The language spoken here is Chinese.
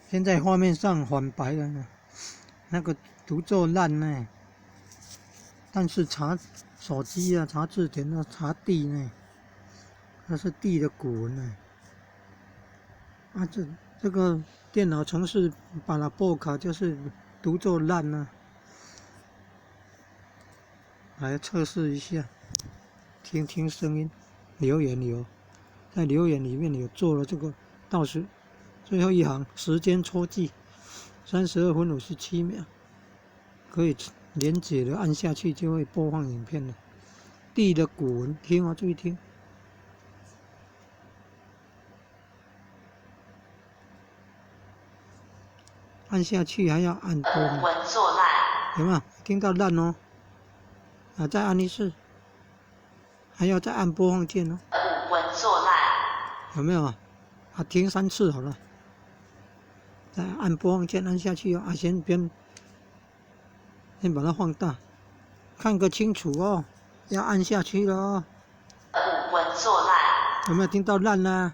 现在画面上反白了呢，那个读作烂呢，但是查手机啊、查字典啊、查地呢，它是地的古文呢。啊，这个电脑程式把它拨卡就是读作烂呢。来测试一下，听听声音，留言有，在留言里面有做了这个倒数最后一行时间戳记，32分57秒，可以连接的按下去就会播放影片了。地的古文，听啊，注意听。按下去还要按播放。文作烂。有没有听到烂哦？啊，再按一次，还要再按播放键哦。文作烂。有没有啊？听3次好了。再按播放键按下去哦，先把它放大，看个清楚哦，要按下去了哦。文作烂。有没有听到烂啦？